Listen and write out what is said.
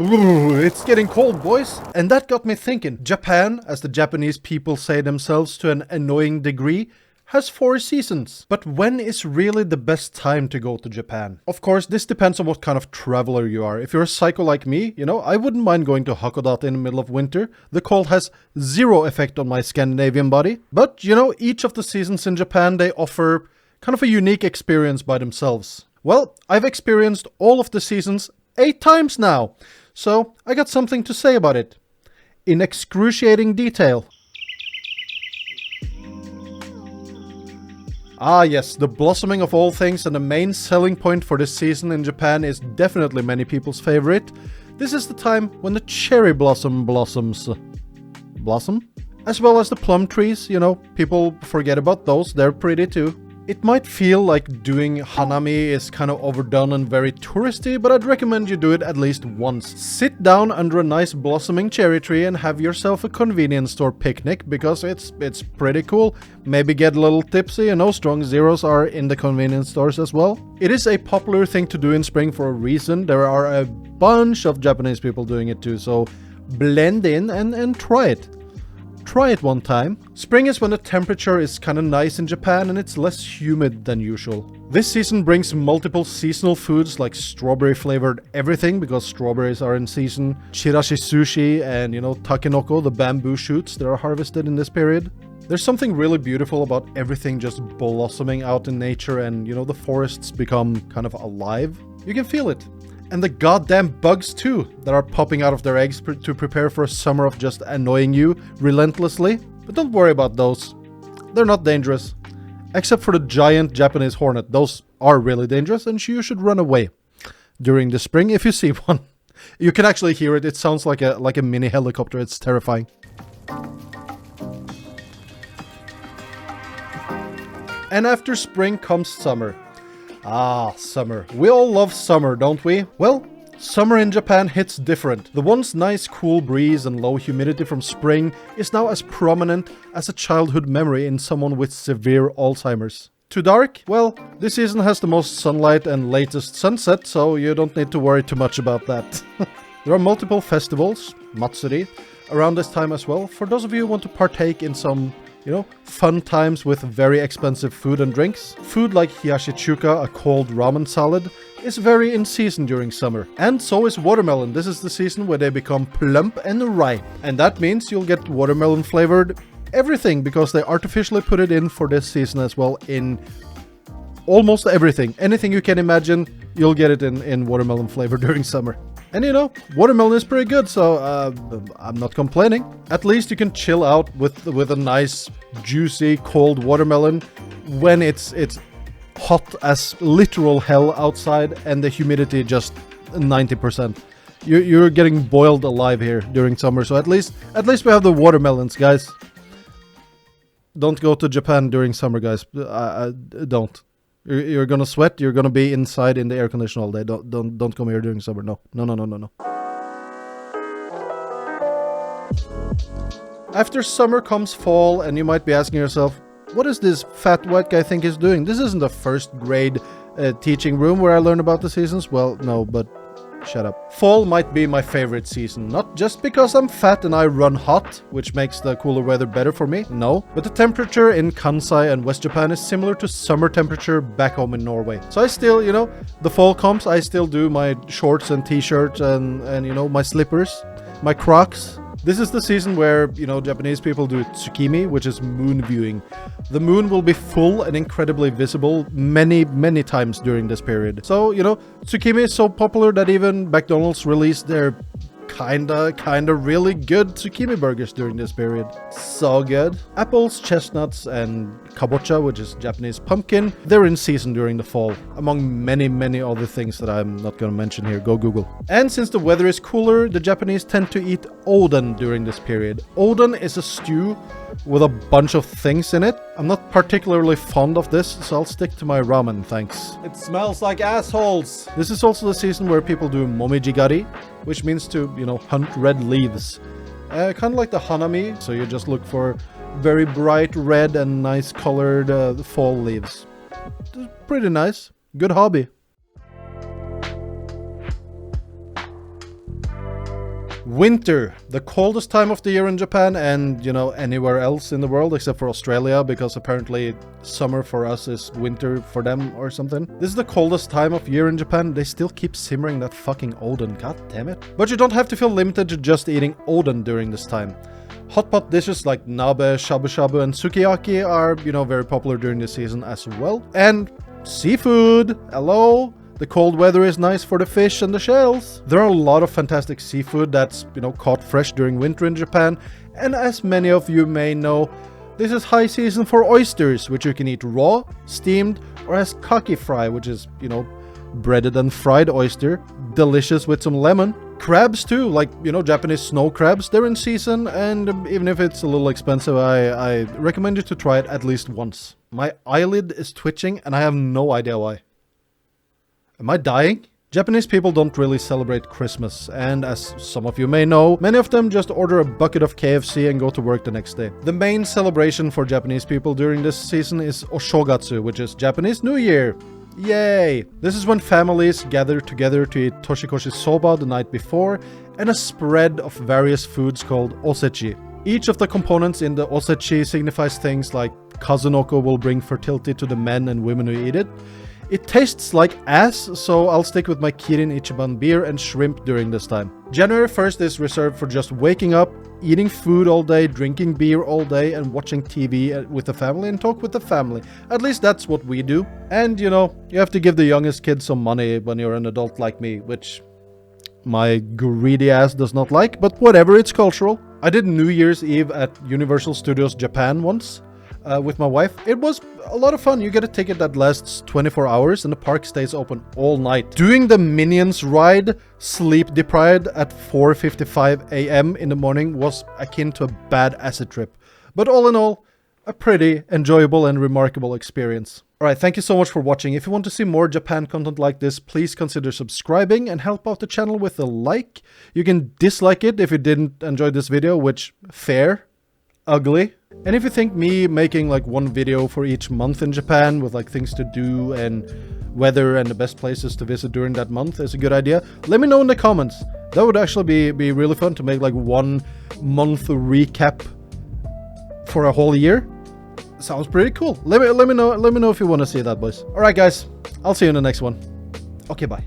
Ooh, it's getting cold, boys. And that got me thinking. Japan, as the Japanese people say themselves to an annoying degree, has 4 seasons. But when is really the best time to go to Japan? Of course, this depends on what kind of traveler you are. If you're a psycho like me, I wouldn't mind going to Hakodate in the middle of winter. The cold has zero effect on my Scandinavian body. But, each of the seasons in Japan, they offer kind of a unique experience by themselves. Well, I've experienced all of the seasons 8 times now. So I got something to say about it. In excruciating detail. Ah yes, the blossoming of all things, and the main selling point for this season in Japan is definitely many people's favorite. This is the time when the cherry blossom blossoms. Blossom? As well as the plum trees, people forget about those, they're pretty too. It might feel like doing hanami is kind of overdone and very touristy, but I'd recommend you do it at least once. Sit down under a nice blossoming cherry tree and have yourself a convenience store picnic, because it's pretty cool. Maybe get a little tipsy, strong zeros are in the convenience stores as well. It is a popular thing to do in spring for a reason. There are a bunch of Japanese people doing it too, so blend in and try it. Try it one time. Spring is when the temperature is kind of nice in Japan and it's less humid than usual. This season brings multiple seasonal foods like strawberry flavored everything, because strawberries are in season, chirashi sushi, and takenoko, the bamboo shoots that are harvested in this period. There's something really beautiful about everything just blossoming out in nature, and the forests become kind of alive. You can feel it. And the goddamn bugs too, that are popping out of their eggs to prepare for a summer of just annoying you relentlessly. But don't worry about those. They're not dangerous. Except for the giant Japanese hornet. Those are really dangerous, and you should run away during the spring if you see one. You can actually hear it. It sounds like a mini helicopter. It's terrifying. And after spring comes summer. Ah, summer. We all love summer, don't we? Well, summer in Japan hits different. The once nice cool breeze and low humidity from spring is now as prominent as a childhood memory in someone with severe Alzheimer's. Too dark? Well, this season has the most sunlight and latest sunset, so you don't need to worry too much about that. There are multiple festivals, Matsuri, around this time as well, for those of you who want to partake in some fun times with very expensive food and drinks. Food like hiyashi chuka, a cold ramen salad, is very in season during summer. And so is watermelon. This is the season where they become plump and ripe. And that means you'll get watermelon flavored everything, because they artificially put it in for this season as well in almost everything. Anything you can imagine, you'll get it in watermelon flavor during summer. And watermelon is pretty good, so I'm not complaining. At least you can chill out with a nice, juicy, cold watermelon when it's hot as literal hell outside and the humidity just 90%. You're getting boiled alive here during summer, so at least we have the watermelons, guys. Don't go to Japan during summer, guys. Don't. You're gonna sweat. You're gonna be inside in the air conditioner all day. Don't come here during summer. No. After summer comes fall, and you might be asking yourself, what is this fat white guy think he's doing? This isn't a first grade teaching room where I learn about the seasons. Well, no, but shut up. Fall might be my favorite season, not just because I'm fat and I run hot, which makes the cooler weather better for me, no, but the temperature in Kansai and West Japan is similar to summer temperature back home in Norway. So I still, the fall comes, I still do my shorts and t-shirts and my slippers, my Crocs. This is the season where, Japanese people do tsukimi, which is moon viewing. The moon will be full and incredibly visible many, many times during this period. So, tsukimi is so popular that even McDonald's released their kinda really good tsukimi burgers during this period. So good. Apples, chestnuts, and kabocha, which is Japanese pumpkin, they're in season during the fall, among many, many other things that I'm not gonna mention here. Go Google. And since the weather is cooler, the Japanese tend to eat oden during this period. Oden is a stew with a bunch of things in it. I'm not particularly fond of this, so I'll stick to my ramen, thanks. It smells like assholes! This is also the season where people do momijigari, which means to, hunt red leaves. Kind of like the hanami, so you just look for very bright red and nice colored fall leaves. Pretty nice. Good hobby. Winter, the coldest time of the year in Japan and, you know, anywhere else in the world except for Australia, because apparently summer for us is winter for them or something. This is the coldest time of year in Japan. They still keep simmering that fucking oden, god damn it. But you don't have to feel limited to just eating oden during this time. Hot pot dishes like nabe, shabu shabu, and sukiyaki are, you know, very popular during the season as well. And seafood, hello? The cold weather is nice for the fish and the shells. There are a lot of fantastic seafood that's, you know, caught fresh during winter in Japan. And as many of you may know, this is high season for oysters, which you can eat raw, steamed, or as kaki fry, which is, you know, breaded and fried oyster. Delicious with some lemon. Crabs too, like, you know, Japanese snow crabs. They're in season, and even if it's a little expensive, I recommend you to try it at least once. My eyelid is twitching, and I have no idea why. Am I dying? Japanese people don't really celebrate Christmas, and as some of you may know, many of them just order a bucket of KFC and go to work the next day. The main celebration for Japanese people during this season is Oshogatsu, which is Japanese New Year. Yay! This is when families gather together to eat toshikoshi soba the night before, and a spread of various foods called osechi. Each of the components in the osechi signifies things like kazunoko will bring fertility to the men and women who eat it. It tastes like ass, so I'll stick with my Kirin Ichiban beer and shrimp during this time. January 1st is reserved for just waking up, eating food all day, drinking beer all day, and watching TV with the family and talk with the family. At least that's what we do. And, you know, you have to give the youngest kid some money when you're an adult like me, which my greedy ass does not like, but whatever, it's cultural. I did New Year's Eve at Universal Studios Japan once. With my wife. It was a lot of fun. You get a ticket that lasts 24 hours and the park stays open all night. Doing the Minions ride, sleep deprived at 4:55 a.m. in the morning, was akin to a bad acid trip. But all in all, a pretty enjoyable and remarkable experience. Alright, thank you so much for watching. If you want to see more Japan content like this, please consider subscribing and help out the channel with a like. You can dislike it if you didn't enjoy this video, which, fair. Ugly. And if you think me making like one video for each month in Japan with like things to do and weather and the best places to visit during that month is a good idea, let me know in the comments. That would actually be really fun to make like 1 month recap for a whole year. Sounds pretty cool. Let me know if you want to see that, boys. Alright guys, I'll see you in the next one. Okay, bye.